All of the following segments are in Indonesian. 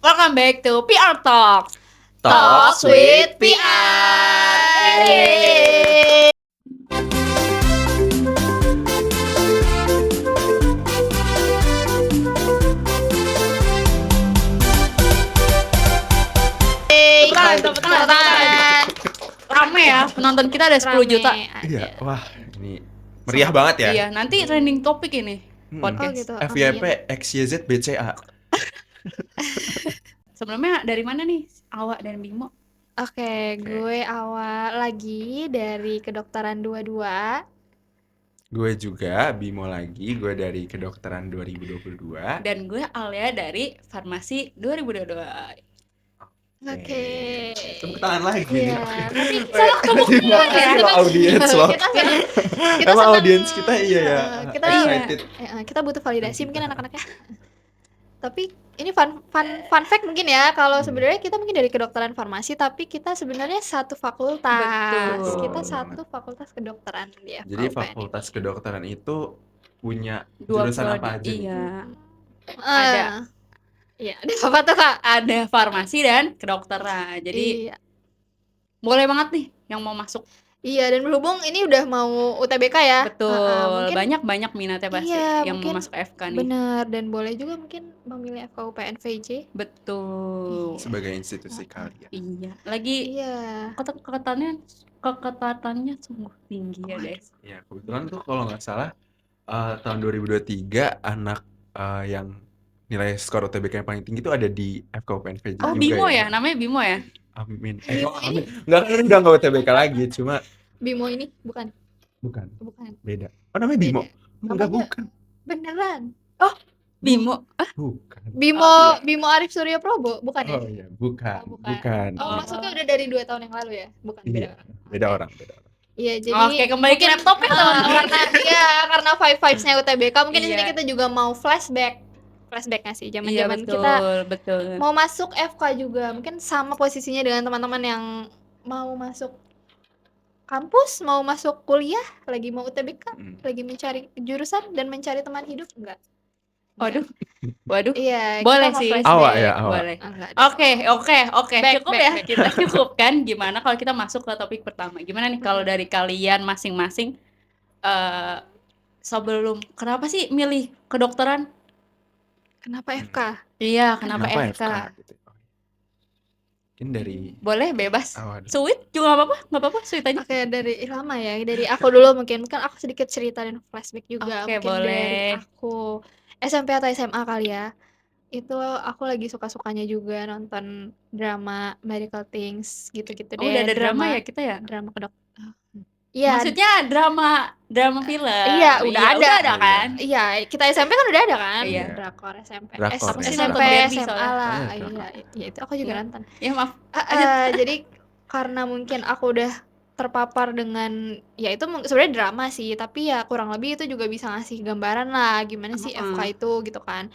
Welcome back to PR Talks. Talks with PR. Yeay. Tepuk tangan. Rame ya, penonton kita ada 10 juta. Iya, wah ini meriah banget ya. Iya, nanti trending topik ini podcast. Oh gitu. FYP XYZ BCA. Sebelumnya dari mana nih? Awak dan Bimo? Oke, gue awal lagi dari kedokteran 22. Gue juga Bimo lagi, gue dari kedokteran 2022. Dan gue Alia dari farmasi 2022. Oke. Tepuk tangan lagi nih. Iya, tapi Salah tepuk tangan ya. Sama audiens loh. kita Sama senang- audiens kita iya ya. kita Excited. kita butuh validasi mungkin anak-anaknya. Tapi ini fun fact mungkin ya, kalau sebenarnya kita mungkin dari kedokteran farmasi tapi kita sebenarnya satu fakultas. Betul. Kita satu fakultas kedokteran di FKUPN. Jadi fakultas kedokteran itu punya Dua jurusan prodi, apa aja? nih? Iya. Ada. Iya, ada apa tuh, Kak? Ada farmasi dan kedokteran. Jadi Iya. boleh banget nih yang mau masuk. Iya, dan berhubung ini udah mau UTBK ya. Betul. Mungkin Banyak minatnya pasti Iya, yang mau mungkin masuk FK nih. benar, dan boleh juga mungkin memilih FKUPN VJ. Betul. Sebagai institusi kalian. Iya. Lagi Iya. keketatannya sungguh tinggi ya, guys. Ya, kebetulan tuh kalau nggak salah tahun 2023 anak yang nilai skor UTBK yang paling tinggi itu ada di FKUPN VJ Oh, juga Bimo ya. ya? Namanya Bimo ya? Amin. Amin. Enggak kan udah nggak UTBK lagi, cuma Bimo ini bukan. bukan Beda. beda. Oh namanya Bimo? Enggak, Namanya- bukan. Beneran. Bimo. Bukan. Bimo Arif Surya Probo, bukan ya? Oh iya, bukan. Oh, bukan. Oh, Oh. masuknya udah dari 2 tahun yang lalu ya? Bukan, Iya, beda. beda orang. Iya, jadi Oke, kembali ke laptop ya, teman-teman. karena vibes-nya UTBK mungkin di sini Iya. kita juga mau flashback-nya sih Iya, zaman-zaman betul, kita betul. mau masuk FK juga, mungkin sama posisinya dengan teman-teman yang mau masuk kampus, mau masuk kuliah, lagi mau UTBK, Mm. lagi mencari jurusan dan mencari teman hidup, enggak? Waduh. Iya, Boleh kita mau sih. flashback. Awak ya, awak. Boleh. Enggak. Oke. Cukup ya. Kita cukupkan. Gimana kalau kita masuk ke topik pertama? Gimana nih kalau dari kalian masing-masing sebelum kenapa sih milih kedokteran? Kenapa FK? Iya, kenapa FK? gitu. Mungkin dari Boleh bebas. awal. Sweet juga nggak apa-apa sweet aja. Oke, dari lama ya, dari aku dulu mungkin kan aku sedikit cerita dan flashback juga. Oke, Mungkin boleh. dari aku SMP atau SMA kali ya. Itu aku lagi suka-sukanya juga nonton drama Medical Things gitu-gitu deh. Udah ada drama ya kita ya? Drama Iya. Maksudnya drama film. Iya, udah ada. Udah ada kan? Iya, kita SMP kan udah ada kan? Iya. Drakor SMP. Drakor, Aku sih ya. nonton SMP, Barbie SMA soalnya. lah. Oh, iya, Iya, iya, itu aku juga Iya. nonton. Ya maaf. Jadi karena mungkin aku udah terpapar dengan ya itu sebenarnya drama sih, tapi ya kurang lebih itu juga bisa ngasih gambaran lah gimana sih Heeh. FK itu gitu kan.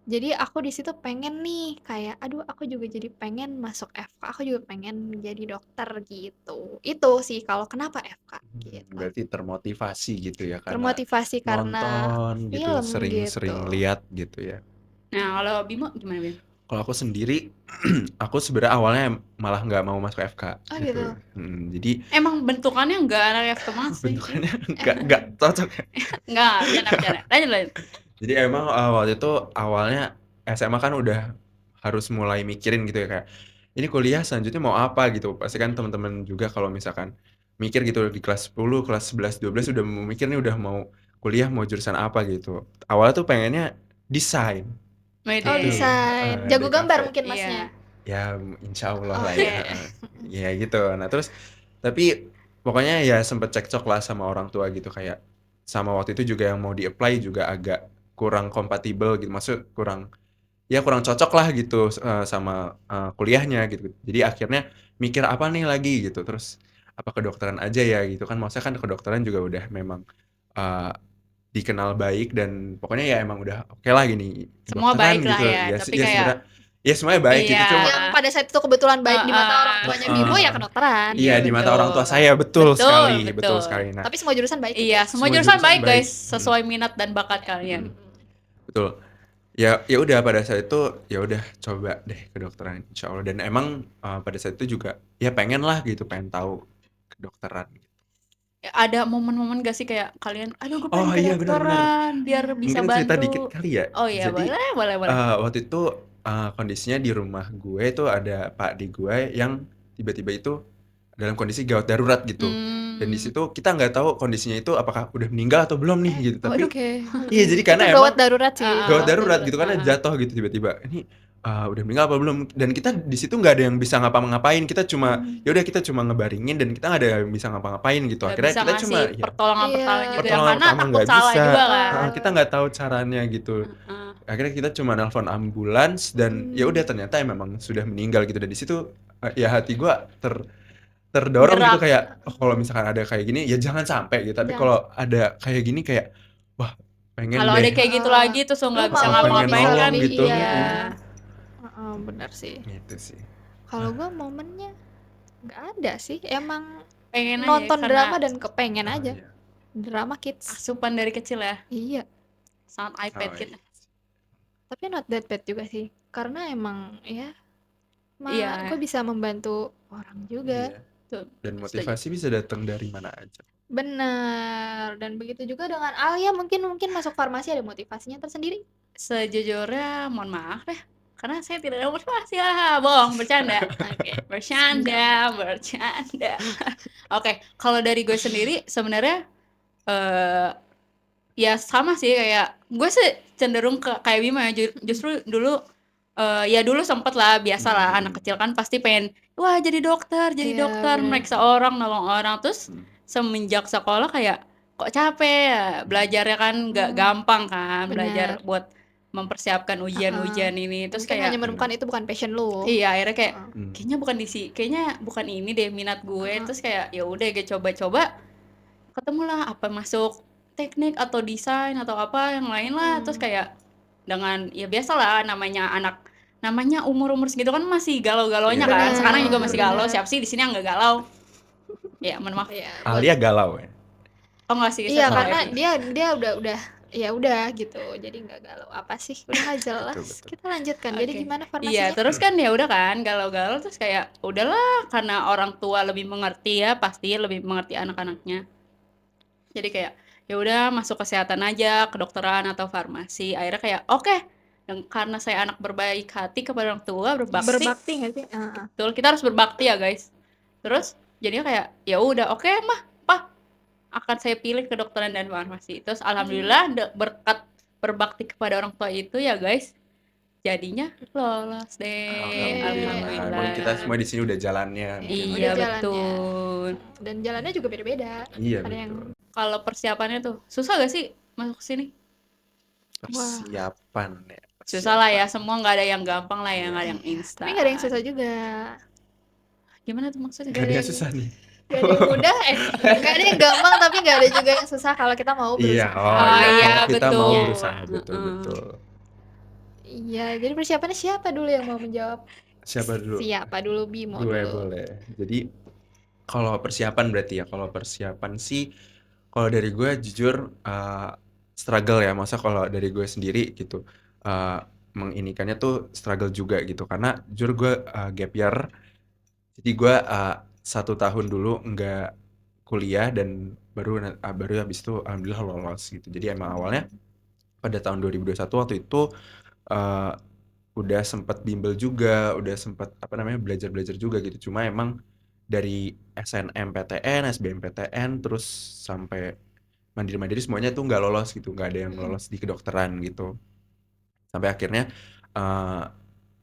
Jadi aku di situ pengen nih kayak aduh aku juga jadi pengen masuk FK, aku juga pengen jadi dokter gitu. Itu sih kalau kenapa FK gitu. Berarti termotivasi gitu ya karena Termotivasi karena nonton gitu, film sering gitu. lihat gitu ya. Nah, kalau Bimo gimana, Bim? Kalau aku sendiri, aku sebenarnya awalnya malah nggak mau masuk FK. Oh, gitu. Jadi Emang bentukannya nggak anak FK banget sih. bentukannya nggak cocok. Nggak, bercanda. Lanjut. Jadi emang waktu itu awalnya SMA kan udah harus mulai mikirin gitu ya kayak ini kuliah selanjutnya mau apa gitu. Pasti kan teman-teman juga kalau misalkan mikir gitu di kelas 10, kelas 11, 12 udah mau mikir nih udah mau kuliah mau jurusan apa gitu. Awalnya tuh pengennya desain. Wede. Oh, desain. Di Jago gambar kafe. mungkin Iya. masnya. Ya insya Allah lah Oke. ya. Ya gitu. Nah terus tapi pokoknya ya sempet cekcok lah sama orang tua gitu kayak sama waktu itu juga yang mau di-apply juga agak kurang kompatibel gitu. Maksud kurang cocok lah gitu sama kuliahnya gitu. Jadi akhirnya mikir apa nih lagi gitu. Terus apa kedokteran aja ya gitu kan. Maksudnya kan kedokteran juga udah memang dikenal baik dan pokoknya ya emang udah oke lah gini. Semua Kedokteran baik lah ya, tapi kayak- sebenarnya ya semuanya baik gitu Iya. cuma Yang pada saat itu kebetulan baik di mata Ah, orang tuanya ah. Bimo ya kedokteran. iya di mata betul. orang tua saya betul Betul, sekali, betul. betul sekali. Nah, Tapi semua jurusan baik. Iya, semua Semua jurusan jurusan baik, baik. guys, sesuai minat dan bakat kalian. betul. Ya udah pada saat itu, ya udah coba deh kedokteran insyaallah dan emang, pada saat itu juga ya pengen lah gitu, pengen tahu kedokteran gitu. Ada momen-momen gak sih kayak kalian, "Aduh gue pengen Oh iya benar benar. kedokteran biar bisa Mungkin cerita dikit bantu." kali ya? Oh iya Jadi, boleh boleh boleh. waktu itu, kondisinya di rumah gue itu ada pakde gue yang tiba-tiba itu dalam kondisi gawat darurat gitu. Dan di Mmm. situ kita nggak tahu kondisinya itu apakah udah meninggal atau belum nih gitu. Tapi Waduh. Oke, iya jadi itu karena gawat emang darurat sih, Heeh, gawat itu. darurat darurat, gitu karena heeh. jatuh gitu tiba-tiba, ini, udah meninggal apa belum? Dan kita di situ nggak ada yang bisa ngapa-ngapain, kita cuma ya udah kita cuma ngebaringin dan kita nggak ada yang bisa ngapa-ngapain gitu. Nggak Akhirnya bisa kita ngasih cuma ya Iya, pertolongan-pertolongan juga yang pertolongan karena pertama takut nggak salah bisa, juga kan. heeh, kita nggak tahu caranya gitu. Heeh. Akhirnya kita cuma nelpon ambulans dan ya udah ternyata memang sudah meninggal gitu dan di situ, ya hati gua terdorong gitu Gerak. kayak, oh kalau misalkan ada kayak gini ya jangan sampai gitu, tapi Jangan kalau ada kayak gini kayak, wah pengen Kalau ada deh kayak gitu lagi terus lo lu nggak bisa mau pengen ngapa-ngapain kan, nolong sekali, gitu, iya. iya. Bener sih. gitu sih. Kalau gua momennya nggak ada sih, emang Pengen aja nonton karena drama dan kepengen Oh aja. iya. Drama kids. asupan dari kecil ya, Iya, sangat Oh iPad kita. iya. tapi not that bad juga sih. Karena emang ya, Iya, gue bisa membantu orang juga. Iya. tuh, Dan setuju. motivasi bisa datang dari mana aja. Bener. Dan begitu juga dengan Alia, mungkin masuk farmasi ada motivasinya tersendiri. Sejujurnya mohon maaf ya, karena saya tidak ada motivasi. Bohong, bercanda. Oke, bercanda. Oke, kalau dari gue sendiri sebenarnya ya sama sih kayak gue sih cenderung kayak Bima ya, justru dulu ya dulu sempet lah, biasa lah anak kecil kan pasti pengen wah jadi dokter Iya, bener. meriksa orang, nolong orang. Terus semenjak sekolah kayak kok capek ya belajarnya kan nggak gampang kan, belajar Bener. buat mempersiapkan ujian-ujian ini. Terus Mungkin kayak hanya menemukan itu bukan passion lu. iya akhirnya kayak Heeh. kayaknya bukan ini deh minat gue. Terus kayak ya udah gue coba-coba, ketemulah apa masuk teknik atau desain atau apa yang lain lah. Terus kayak dengan ya biasalah namanya umur segitu kan masih galau-galaunya Iya. kan. Sekarang juga Bener, masih galau. bener. Siapa sih di sini yang nggak galau? Ya mohon maaf. Iya, Alia galau ya? Oh nggak sih, iya saya karena Epi. dia udah ya udah gitu. Jadi nggak galau apa sih? Udah nggak jelas. Betul. Kita lanjutkan. Jadi Oke. gimana Iya, farmasinya? terus kan ya udah kan galau-galau terus kayak udahlah karena orang tua lebih mengerti ya, pasti lebih mengerti anak-anaknya. Jadi kayak ya udah masuk kesehatan aja, kedokteran atau farmasi. Akhirnya kayak oke, dan karena saya anak berbaik hati kepada orang tua, Berbakti nggak sih? Heeh. betul, kita harus berbakti ya guys. Terus jadinya kayak ya udah oke mah, Pak, akan saya pilih kedokteran dan farmasi. Terus alhamdulillah berkat berbakti kepada orang tua itu ya guys, jadinya lolos deh. Alhamdulillah. Emang kita semua di sini udah jalannya. mungkin. Iya Udah jalannya. betul. Dan jalannya juga beda-beda. Iya Ada yang betul. Kalau persiapannya tuh susah gak sih masuk sini? Persiapan ya. Susah lah ya, semua nggak ada yang gampang lah ya, nggak ada yang instan. tapi nggak ada yang susah juga. Gimana tuh maksudnya? Gak ada yang susah nih. Gak ada yang mudah, gak ada yang gampang tapi gak ada juga yang susah kalau kita mau Iya, berusaha. iya, kalau kita mau betul. berusaha betul. Iya, jadi persiapannya siapa dulu yang mau menjawab? Siapa dulu? Siapa dulu, Bimo Gue dulu. boleh. Jadi kalau persiapan berarti ya, kalau persiapan sih, kalau dari gue jujur struggle ya, masa kalau dari gue sendiri gitu, menginikannya tuh struggle juga gitu, karena jujur gue gap year, jadi gue 1 tahun dulu nggak kuliah dan baru habis itu alhamdulillah lolos gitu. Jadi emang awalnya pada tahun 2021 waktu itu udah sempat bimbel juga, udah sempat belajar juga gitu. Cuma emang dari SNMPTN, SBMPTN, terus sampai mandiri semuanya tuh nggak lolos gitu, nggak ada yang lolos di kedokteran gitu. Sampai akhirnya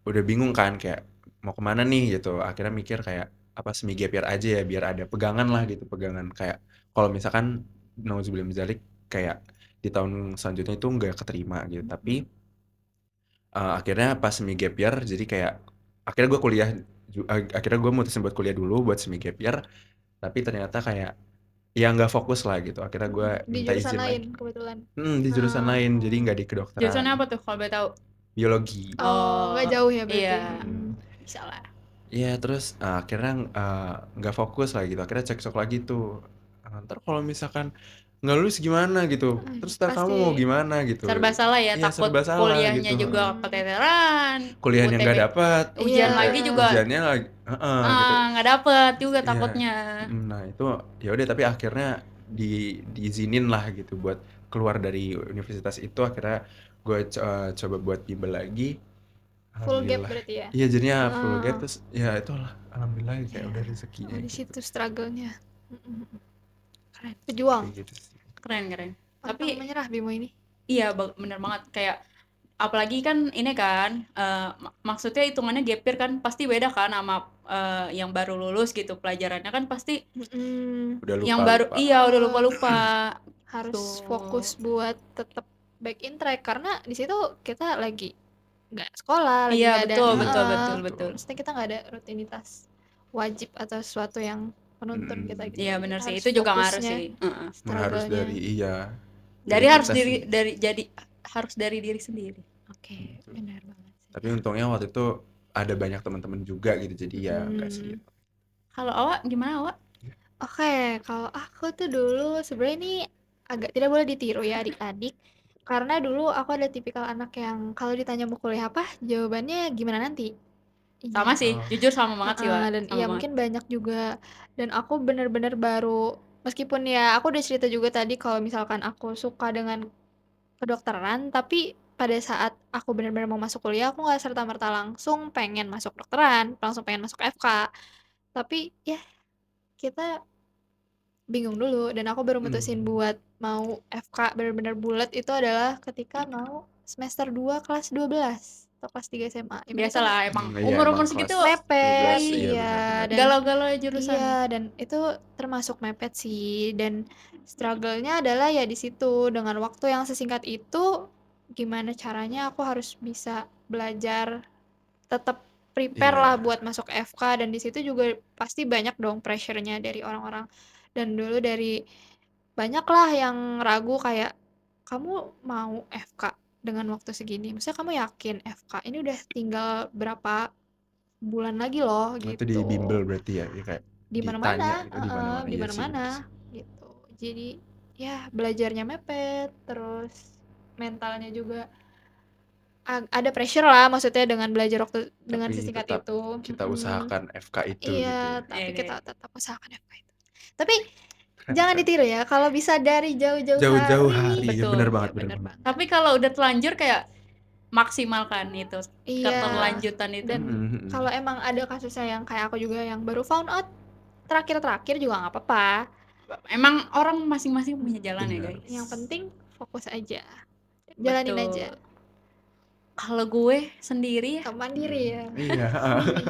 udah bingung kan kayak mau kemana nih gitu. Akhirnya mikir kayak apa semi gap year aja ya biar ada pegangan lah gitu, pegangan kayak kalau misalkan nauzubillah min dzalik kayak di tahun selanjutnya itu nggak keterima gitu. Tapi akhirnya pas semi gap year jadi kayak akhirnya gue kuliah akhirnya gue mutusin buat kuliah dulu buat semi gap year, tapi ternyata kayak ya nggak fokus lah gitu. Akhirnya gue Di minta jurusan izin lain lagi. kebetulan. Di jurusan lain, jadi nggak di kedokteran. Jurusannya apa tuh kalau boleh tahu? Biologi. Oh, nggak jauh ya berarti. Iya, bisa lah. Iya, terus akhirnya nggak fokus lah gitu. Akhirnya cekcok lagi tuh. Ntar kalau misalkan nggak lulus gimana gitu, terus ntar kamu mau Pasti. gimana gitu. Serba salah ya, Iya takut serba salah kuliahnya gitu, juga keteteran, kuliahnya nggak UTB dapat, ujian Iya. lagi juga ujiannya lagi gitu. nggak dapet juga Iya, takutnya. nah itu ya udah tapi akhirnya diizinin lah gitu buat keluar dari universitas itu, akhirnya gue coba buat bimbel lagi. Full gap Alhamdulillah. berarti ya? Iya jadinya full gap, Heeh. terus ya itulah alhamdulillah kayak Iya. udah rezekinya Di gitu. situ struggle-nya. Keren. Pejuang. Kayak gitu sih. Keren. Pantang Tapi menyerah Bimo ini. iya bener banget, kayak apalagi kan ini kan maksudnya hitungannya gap year kan pasti beda kan sama yang baru lulus gitu, pelajarannya kan pasti Udah yang baru lupa. iya udah lupa Harus Tuh. fokus buat tetap back in track karena di situ kita lagi nggak sekolah, lagi iya nggak ada. betul Heeh. betul Maksudnya kita nggak ada rutinitas wajib atau sesuatu yang menuntun kita gitu. iya Jadi bener kita sih, harus itu juga ngaruh fokusnya, sih. Harus struggle-nya. dari Dari harus kita diri sendiri. harus dari diri sendiri. Oke, benar banget sih. Tapi untungnya waktu itu ada banyak teman-teman juga gitu, jadi ya nggak sendiri. Kalau Awak gimana Awak? Oke, kalau aku tuh dulu sebenarnya ini agak tidak boleh ditiru ya adik-adik. Karena dulu aku ada tipikal anak yang kalau ditanya mau kuliah apa, jawabannya gimana nanti. Sama Iya. sih, jujur sama banget sih Wak. Dan Sama iya banget. mungkin banyak juga. Dan aku bener-bener baru, meskipun ya aku udah cerita juga tadi kalau misalkan aku suka dengan kedokteran, tapi pada saat aku benar-benar mau masuk kuliah, aku nggak serta-merta langsung pengen masuk kedokteran, langsung pengen masuk FK. Tapi ya kita bingung dulu dan aku baru mutusin buat mau FK benar-benar bulat itu adalah ketika mau semester 2 kelas 12 atau kelas 3 SMA. Ya bener kan? Biasalah emang Iya, umur-umur emang segitu kelas Mepet, 12, iya iya, benar-benar. dan galau-galau jurusan. iya, dan itu termasuk mepet sih. Dan struggle-nya adalah ya di situ dengan waktu yang sesingkat itu, gimana caranya aku harus bisa belajar, tetap prepare lah buat masuk FK, dan di situ juga pasti banyak dong pressure-nya dari orang-orang. Dan dulu dari banyak lah yang ragu kayak kamu mau FK dengan waktu segini. Maksudnya kamu yakin FK ini udah tinggal berapa bulan lagi loh Itu gitu. di bimbel berarti ya, kayak Di ditanya mana-mana, gitu di mana-mana. di Iya sih, bener mana-mana sih. gitu. Jadi ya belajarnya mepet, terus mentalnya juga ada pressure lah maksudnya dengan belajar waktu dengan Tapi sesingkat tetap itu. kita usahakan FK itu gitu Iya, ya. tapi Iya, kita iya. tetap usahakan FK itu. Tapi jangan ditiru ya, kalau bisa dari jauh-jauh Jauh-jauh hari. hari, Betul. bener Iya, banget, bener bener banget. Tapi kalau udah telanjur kayak maksimalkan itu Iya. keterlanjutan itu. Dan kalau emang ada kasusnya yang kayak aku juga yang baru found out terakhir-terakhir juga nggak apa-apa. Emang orang masing-masing punya jalan ya Bener. guys. Yang penting fokus aja, jalanin Betul. aja. Kalau gue sendiri ya, Mandiri ya. Iya.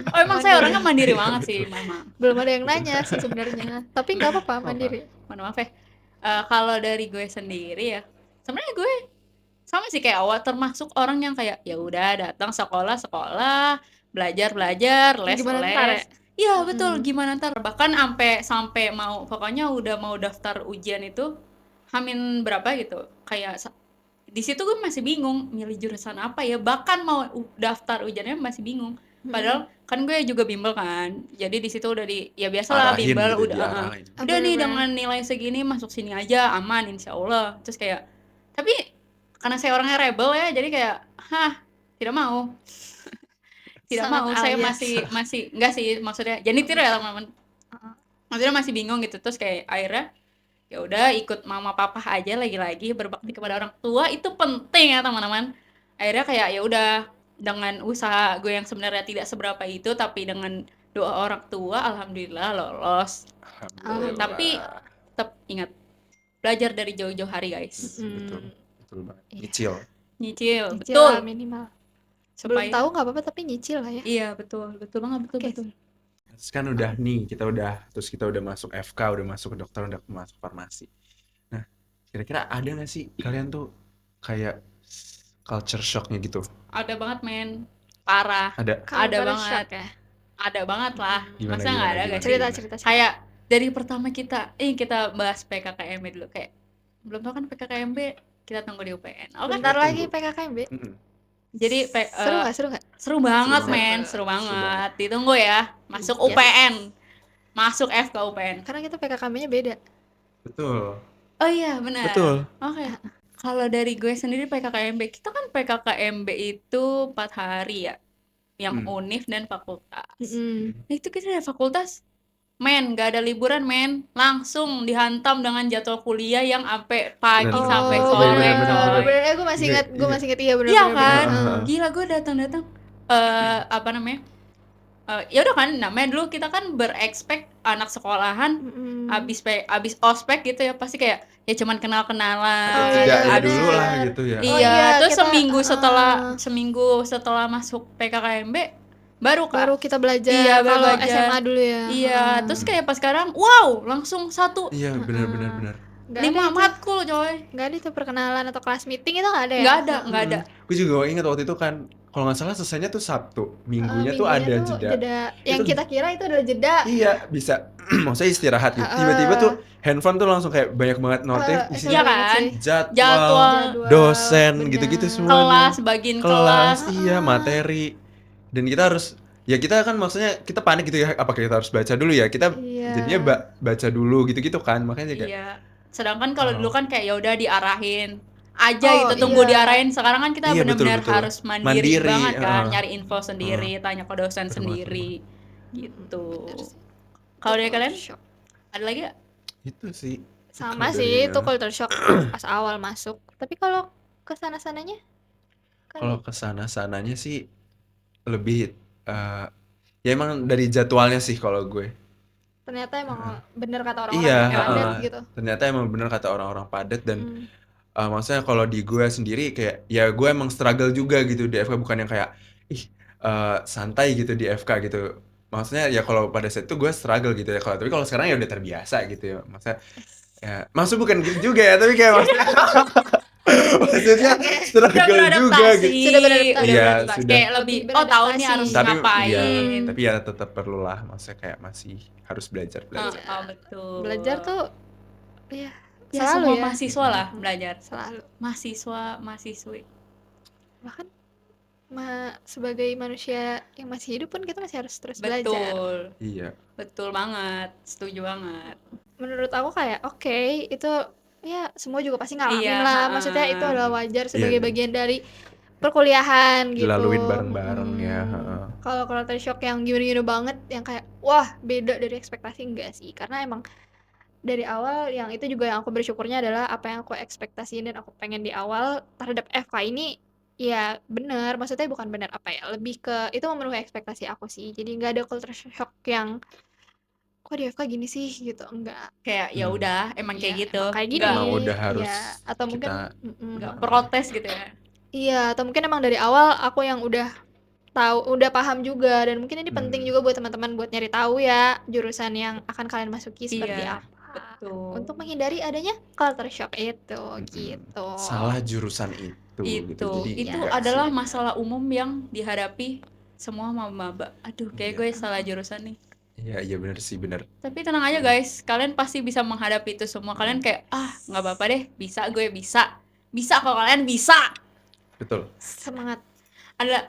oh emang saya orangnya mandiri banget sih memang. Belum ada yang nanya sih sebenarnya, tapi nggak apa-apa mandiri. Mohon maaf ya. Kalau dari gue sendiri ya, sebenarnya gue sama sih kayak Awak, termasuk orang yang kayak ya udah datang sekolah, belajar, les. Gimana ntar ya? Iya betul, gimana ntar. Bahkan sampai mau pokoknya udah mau daftar ujian itu Hamin berapa gitu. Kayak di situ gue masih bingung milih jurusan apa ya. Bahkan mau daftar ujiannya masih bingung. Padahal kan gue juga bimbel kan. Jadi di situ udah ya biasalah Arahin bimbel gitu, udah diarahin. udah nih dengan nilai segini masuk sini aja aman insyaallah. Terus kayak tapi karena saya orangnya rebel ya, jadi kayak tidak mau. Tidak Sangat mau, saya alias. masih enggak sih maksudnya. Jadi tiru ya teman-teman. Maksudnya masih bingung gitu. Terus kayak akhirnya ya udah ikut mama papa aja, lagi-lagi berbakti kepada orang tua itu penting ya teman-teman. Akhirnya kayak ya udah dengan usaha gue yang sebenarnya tidak seberapa itu, tapi dengan doa orang tua alhamdulillah lolos. Alhamdulillah. Tapi tetap ingat belajar dari jauh-jauh hari guys. Betul banget. Iya. Nyicil Betul betul. minimal. Supaya Belum tahu nggak apa-apa tapi nyicil lah ya. iya betul banget, betul. Terus kan udah nih, kita udah masuk FK, udah masuk kedokteran, udah masuk farmasi. Nah, kira-kira ada nggak sih kalian tuh kayak culture shocknya gitu? Ada banget men, parah. Ada banget. Shock ya. Ada banget lah. Gimana, Masa nggak ada gimana? guys? Cerita. Kayak dari pertama kita bahas PKKMB dulu, kayak belum tau kan PKKMB, kita tunggu di UPN. Oke. Bentar lagi PKKMB. Jadi Seru nggak? seru banget Seru men, banget. seru banget. Ditunggu ya, masuk Yes. UPN. Masuk FK UPN. Karena kita PKKMB-nya beda. Betul. Oh iya, benar. Betul. Oke. Kalau dari gue sendiri PKKMB, kita kan PKKMB itu 4 hari ya, yang univ dan fakultas. Nah, itu kita dari fakultas, men, gak ada liburan, men. Langsung dihantam dengan jadwal kuliah yang sampai pagi Benar. sampai Oh, sore, benar. coy. gue masih ingat, iya Iya bener-bener. kan? Heeh. Gila, gue datang-datang apa namanya? Ya udah kan, namanya dulu kita kan berekspek anak sekolahan abis ospek gitu ya, pasti kayak ya cuman kenal-kenalan. Oh, iya, Jedanya bener. dulu lah gitu ya. Oh, Iya, iya, terus kita, seminggu setelah masuk PKKMB baru Kak. baru kita belajar. Iya, baru Kalau belajar. SMA dulu ya. Iya, terus kayak pas sekarang, wow, langsung Iya, benar. Nggak 5 ada itu. matkul, coy. Nggak ada itu perkenalan atau kelas meeting itu nggak ada ya? Nggak ada. Gue juga ingat waktu itu kan, kalau nggak salah selesainya tuh Sabtu, minggunya tuh ada jeda. Yang Itu- kita kira itu adalah jeda. Iya, bisa. Maksudnya istirahat gitu. Tiba-tiba tuh handphone tuh langsung kayak banyak banget notif isinya Iya kan? jadwal, dosen, gitu-gitu semuanya. Kelas, bagiin kelas. Iya, materi. Dan kita harus, ya kita kan maksudnya kita panik gitu ya, apakah kita harus baca dulu ya? Kita Iya. jadinya baca dulu gitu-gitu kan, makanya kayak Iya. Sedangkan kalau dulu kan kayak ya udah diarahin aja gitu, tunggu iya. diarahin. Sekarang kan kita Iya, benar-benar betul. harus mandiri banget kan, heeh. nyari info sendiri, tanya ke dosen Betul, sendiri gitu. Bener sih. Kalau dari kalian Culture shock. ada lagi gak? Itu sih. Sama Kalau sih dari- itu culture shock pas awal masuk. Tapi kalau kesana-sananya kan Kalau kesana-sananya sih lebih ya emang dari jadwalnya sih kalau gue. ternyata emang bener kata orang-orang Iya, yang padat heeh. gitu. Ternyata emang bener kata orang-orang padat dan maksudnya kalau di gue sendiri kayak ya gue emang struggle juga gitu di FK, bukan yang kayak santai gitu di FK gitu. Maksudnya ya kalau pada saat itu gue struggle gitu ya. Tapi kalau sekarang ya udah terbiasa gitu ya. Maksud bukan gitu juga ya, tapi kayak maksudnya struggle juga gitu. Sudah beradaptasi. Iya, beradaptasi. sudah. Kayak lebih tahu nih harus Tapi ngapain. iya, tapi ya tetap perlulah, maksudnya kayak masih harus belajar. Betul. Belajar tuh ya Ya, selalu semua ya. mahasiswa lah belajar. Selalu. Mahasiswi. Bahkan sebagai manusia yang masih hidup pun kita masih harus terus belajar. Betul. Iya. Betul banget. Setuju banget. Menurut aku kayak oke, itu ya semua juga pasti ngalamin Iya, lah. Maksudnya itu adalah wajar sebagai Iya. bagian dari perkuliahan gitu. Dilaluin bareng-bareng ya. Heeh. Kalau culture shock yang gimana-gimana banget, yang kayak wah beda dari ekspektasi, enggak sih, karena emang dari awal yang itu juga yang aku bersyukurnya adalah apa yang aku ekspektasiin dan aku pengen di awal terhadap FK ini ya bener, maksudnya bukan bener apa ya, lebih ke itu memenuhi ekspektasi aku sih. Jadi nggak ada culture shock yang kok di FK gini sih gitu, enggak. Kayak ya udah emang kayak Ya, gitu. emang kayak gini. Nggak Emang udah harus Ya, atau mungkin nggak protes gitu ya. iya, atau mungkin emang dari awal aku yang udah tahu, udah paham juga, dan mungkin ini penting juga buat teman-teman buat nyari tahu ya jurusan yang akan kalian masuki seperti Iya, apa. betul. Untuk menghindari adanya culture shock itu gitu. Salah jurusan itu gitu. Jadi Itu enggak adalah sih. masalah umum yang dihadapi semua maba-maba. Aduh, kayak Iya. gue salah jurusan nih. Iya benar sih, benar. Tapi tenang aja guys, kalian pasti bisa menghadapi itu semua. Kalian kayak nggak apa-apa deh, bisa, gue bisa. Bisa kalau kalian bisa. Betul. Semangat.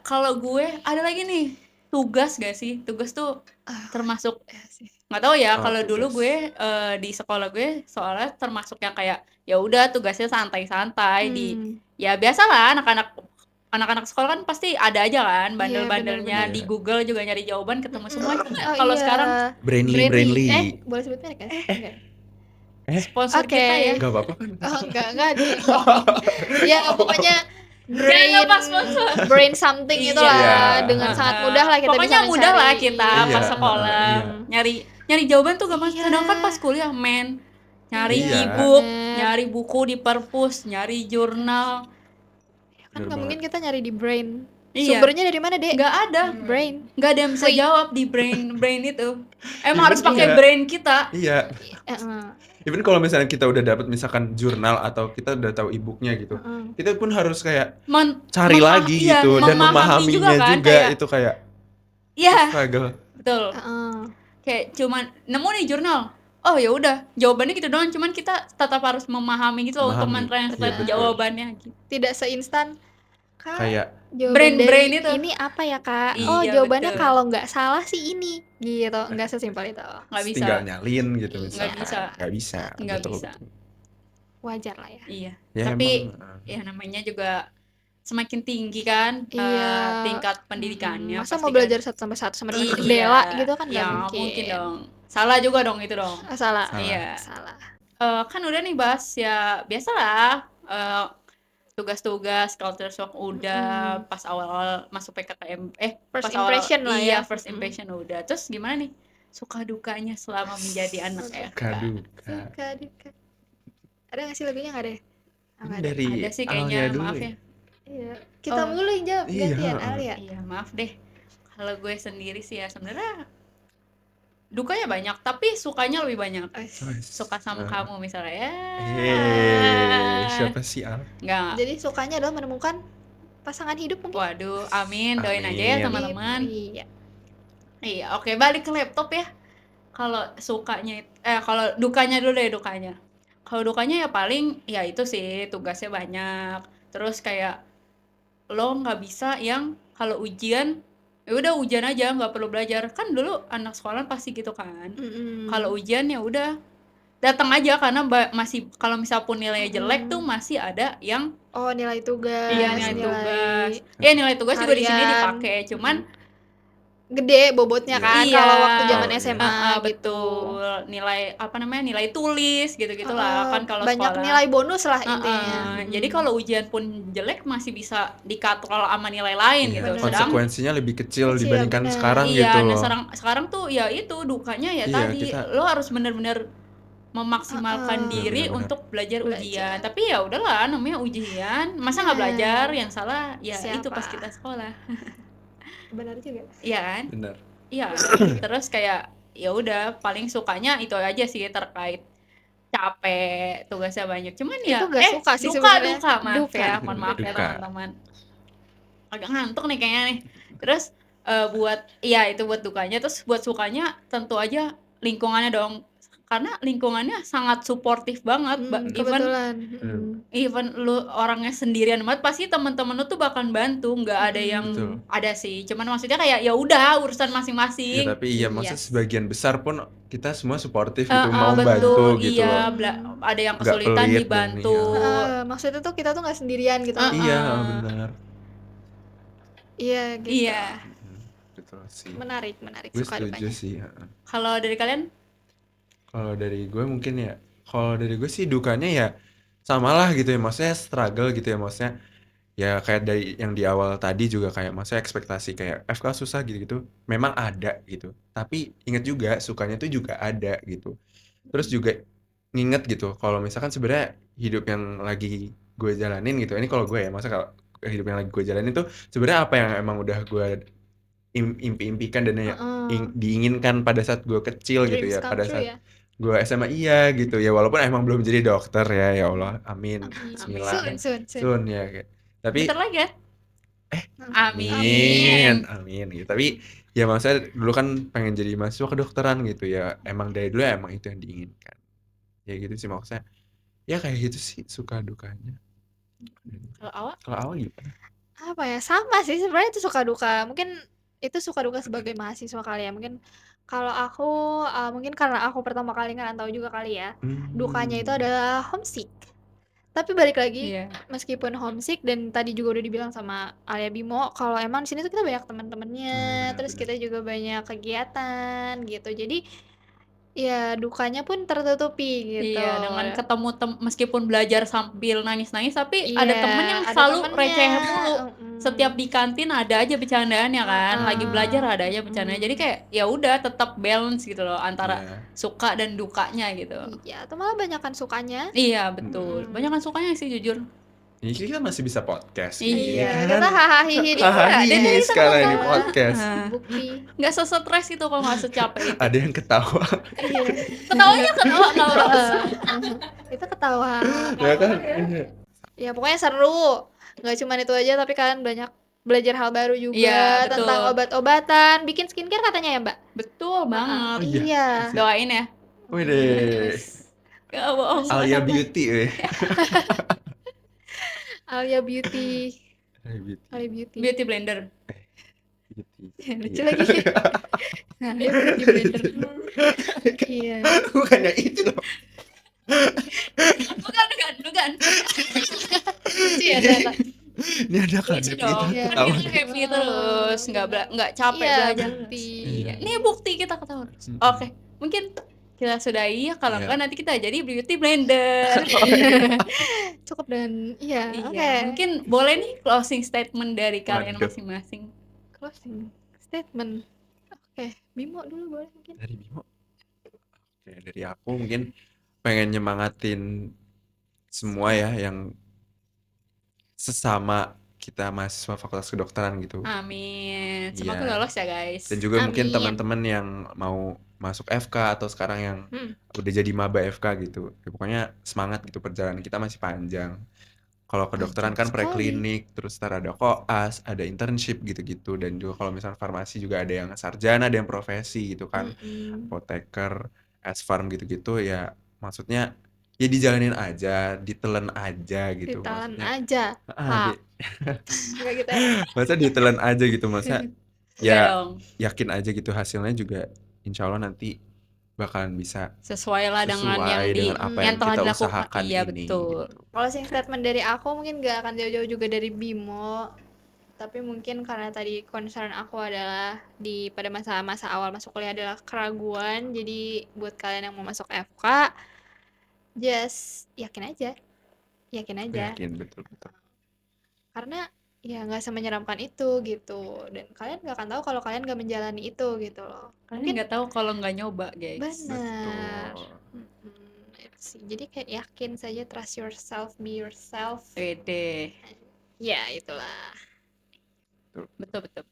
Kalau gue ada lagi nih, tugas gak sih? Tugas tuh termasuk Ya sih. nggak tahu ya. Oh, Kalau dulu tugas. gue di sekolah gue soalnya termasuk yang kayak ya udah tugasnya santai-santai ya biasalah anak-anak sekolah kan pasti ada aja kan bandel-bandelnya bener-bener. di Google juga nyari jawaban ketemu semua. Oh, Kalau iya. sekarang Brainly. Boleh sebut merek kan? sponsor Oke. kita ya. Enggak apa-apa kan? Oh, enggak ya pokoknya Jangan lupa sponsor. brain something Iya. itulah Iya. dengan sangat mudah lah kita Pokoknya bisa mudah lah mencari. kita Iya, pas sekolah nyari jawaban tuh gampang. Iya. Sedangkan pas kuliah nyari Iya. e-book, Bener. nyari buku di perpus, nyari jurnal. Kan Bener nggak mungkin banget. kita nyari di brain. Iya. Sumbernya dari mana, Dek? Nggak ada, Brain. nggak ada yang bisa Free. jawab di brain itu. Emang Iya, harus pakai iya. brain kita. Iya. Even kalau misalnya kita udah dapat misalkan jurnal atau kita udah tahu e-booknya gitu, kita pun harus kayak cari lagi iya, gitu dan memahami memahaminya juga, kan, kayak, itu kayak Iya, struggle. betul. Kayak cuman nemu nih jurnal. Oh ya udah, jawabannya gitu doang. Cuman kita tetap harus memahami gitu loh untuk Memahami. mentranslate Iya, betul. jawabannya. Gitu. Tidak seinstan Kak, Kayak jawaban brain dari itu. ini apa ya, Kak? Iya, Oh, jawabannya betul. kalau nggak salah sih ini. Gitu, nggak sesimpel itu. Nggak bisa. tinggal nyalin gitu Nggak misalkan. bisa. Nggak bisa. Nggak Betul, bisa. betul. wajar lah ya. Iya. Ya Tapi emang ya namanya juga semakin tinggi kan Iya. tingkat pendidikannya Masa pasti mau kan. belajar 1 sampai 1 sama dengan Iya. jendela gitu kan Ya nggak mungkin dong. Salah juga dong itu dong. Salah. Salah. Iya. Salah. Kan udah nih bahas ya biasalah tugas-tugas culture shock udah pas awal-awal masuk PKKM First pas awal impression lah iya ya. first impression udah. Terus gimana nih suka dukanya selama menjadi anak FK? Duka. Suka duka. Ada nggak sih lagunya nggak deh? Ini Nggak ada. dari Ada sih Alia kayaknya dulu maaf ya. ya. Iya. Kita Oh. mulu yang jawab Iya, gantian heeh. Alia. Iya maaf deh. Kalau gue sendiri sih ya sebenarnya dukanya banyak tapi sukanya lebih banyak. Suka sama kamu misalnya ya. Siapa sih Al? Nggak. Jadi sukanya adalah menemukan pasangan hidup mungkin. Waduh, amin. Doain aja ya Amin. teman-teman. Iya. Iya, oke balik ke laptop ya. Kalau sukanya kalau dukanya dulu deh dukanya. Kalau dukanya ya paling ya itu sih tugasnya banyak. Terus kayak lo nggak bisa yang kalau ujian ya udah ujian aja nggak perlu belajar. Kan dulu anak sekolah pasti gitu kan. Kalau ujian ya udah datang aja karena masih kalau misal pun nilainya jelek tuh masih ada yang Oh, nilai tugas. iya nilai tugas. Ya nilai tugas juga di sini harian. dipakai, cuman Gede bobotnya kan iya, kalau waktu zaman Oh, iya. SMA gitu. betul. Nilai apa namanya? Nilai tulis gitu-gitulah kan kalau banyak sekolah. nilai bonus lah intinya. Jadi kalau ujian pun jelek masih bisa dikatrol sama nilai lain Iya, gitu. Sedang konsekuensinya lebih kecil Kecil, dibandingkan benar. sekarang iya, gitu nah loh. sekarang tuh ya itu dukanya ya Iya, tadi kita- lo harus benar-benar memaksimalkan diri Benar-benar. untuk belajar Belajar. ujian. Tapi ya udahlah namanya ujian, masa nggak belajar? Yang salah ya itu pas Siapa? kita sekolah. Benar juga. Iya kan? Benar. Iya, terus kayak ya udah paling sukanya itu aja sih terkait capek, tugasnya banyak. Cuman ya Itu nggak suka sih duka, sebenarnya. maaf Duka. ya, mohon maaf ya Duka. teman-teman. Agak ngantuk nih kayaknya nih. Terus buat iya itu buat dukanya, terus buat sukanya tentu aja lingkungannya dong. Karena lingkungannya sangat suportif banget, Kebetulan. even lu orangnya sendirian banget pasti teman-teman lu tuh bakal bantu, nggak ada yang Betul. ada sih. Cuman maksudnya kayak ya udah urusan Ya, masing-masing. tapi iya maksudnya Yes. sebagian besar pun kita semua suportif gitu, mau Betul, bantu gitu iya, loh. ada yang Nggak kesulitan pelit dan dibantu. Maksudnya tuh kita tuh nggak sendirian gitu. Iya, benar. Iya gitu. Iya. Betul sih. Menarik Gue suka setuju dukanya. sih. Heeh. Kalau dari kalian? Kalau dari gue mungkin ya, kalau dari gue sih dukanya ya samalah gitu ya, maksudnya struggle gitu ya, maksudnya ya kayak dari yang di awal tadi juga kayak maksudnya ekspektasi kayak FK susah gitu-gitu, memang ada gitu. Tapi inget juga sukanya tuh juga ada gitu. Terus juga nginget gitu, kalau misalkan sebenarnya hidup yang lagi gue jalanin gitu, ini kalau gue ya, maksudnya kalau hidup yang lagi gue jalanin tuh sebenarnya apa yang emang udah gue impi-impikan dan ya diinginkan pada saat gue kecil gitu ya, Dreams come pada true saat ya. gue SMA iya gitu ya, walaupun emang belum jadi dokter ya Allah, amin, bismillah, Soon. ya kayak. Tapi Bentar lagi ya? amin gitu. Tapi ya maksudnya dulu kan pengen jadi mahasiswa kedokteran gitu ya, emang dari dulu emang itu yang diinginkan ya gitu sih, maksudnya ya kayak gitu sih suka dukanya. Kalau awal gimana? Apa ya, sama sih sebenarnya itu suka duka. Mungkin itu suka duka sebagai mahasiswa kali ya. Mungkin kalau aku mungkin karena aku pertama kali ngerantau juga kali ya. Dukanya itu adalah homesick. Tapi balik lagi, Iya. meskipun homesick dan tadi juga udah dibilang sama Alia Bimo, kalau emang di sini tuh kita banyak teman-temannya, terus kita juga banyak kegiatan gitu. Jadi ya dukanya pun tertutupi gitu. Iya, dengan ketemu meskipun belajar sambil nangis-nangis tapi ada Iya, temen yang ada selalu temennya. receh mulu. Setiap di kantin ada aja bercandaan ya kan. Lagi belajar ada aja bercandaan. Jadi kayak ya udah tetap balance gitu loh antara suka dan dukanya gitu. Iya, atau malah banyakan sukanya. Iya, betul. Banyakan sukanya sih jujur. Ini kita masih bisa podcast. Iya, kan? Kita hahaha di Hahaha sekarang ini podcast. bukti. Nggak sesetres itu kalau nggak secapek itu. Ada yang ketawa. Iya. Ketawanya ketawa nggak apa-apa. Itu ketawa. Ya kan? Ya pokoknya seru. Nggak cuma itu aja tapi kalian banyak belajar hal baru juga. Iya, betul. Tentang obat-obatan, bikin skincare katanya ya Mbak? Betul banget. Iya. Doain ya. Wede. Gak bohong. Alia Beauty weh. Alia Beauty. Alia Beauty. Beauty blender. Lucu lagi. Alia Beauty blender. Iya. Bukannya itu loh. Bukan Apaan? Lucu ya ternyata. Ini ada Lucu kaget dong, kita Iya. kan ketawa. kita happy terus, nggak capek Iya, belajar. bukti. Iya. Ini bukti kita ketawa terus. Mm-mm. Oke, mungkin kita sudahi ya, kalau Iya. enggak nanti kita jadi beauty blender. Cukup dengan iya, Iya, oke. mungkin boleh nih closing statement dari kalian Waduh. masing-masing. Closing statement. Oke, Bimo dulu boleh mungkin. Dari Bimo. Oke, dari aku mungkin pengen nyemangatin semua ya yang sesama kita mahasiswa Fakultas Kedokteran gitu. Amin. Semoga Iya. lolos ya guys. Dan juga mungkin Amin. teman-teman yang mau masuk FK atau sekarang yang udah jadi maba FK gitu. Ya, pokoknya semangat gitu, perjalanan kita masih panjang. Kalau kedokteran Panjang kan sekali. preklinik, terus ntar ada koas, ada internship gitu-gitu. Dan juga kalau misalnya farmasi juga ada yang sarjana, ada yang profesi gitu kan. Apoteker, S-Farm gitu-gitu ya, maksudnya ya dijalanin aja, ditelen aja gitu. Ditelan Maksudnya aja. Pak. Enggak gitu ya. masa ditelan aja gitu, masa Enggak ya dong. yakin aja gitu hasilnya juga insya Allah nanti bakalan bisa Sesuai lah dengan yang sesuai dengan apa yang telah kita dilakukan. usahakan Iya, ini betul. gitu. Closing statement dari aku mungkin gak akan jauh-jauh juga dari Bimo. Tapi mungkin karena tadi concern aku adalah pada masa-masa awal masuk kuliah adalah keraguan. Jadi buat kalian yang mau masuk FK, just yakin aja. Yakin Aku aja. yakin betul-betul. Karena ya nggak semenyeramkan itu gitu. Dan kalian nggak akan tahu kalau kalian nggak menjalani itu gitu loh. Kalian Mungkin nggak tahu kalau nggak nyoba, guys. benar. Betul. Itu sih. Jadi kayak yakin saja, trust yourself, be yourself. Wede. Ya itulah. Betul, betul.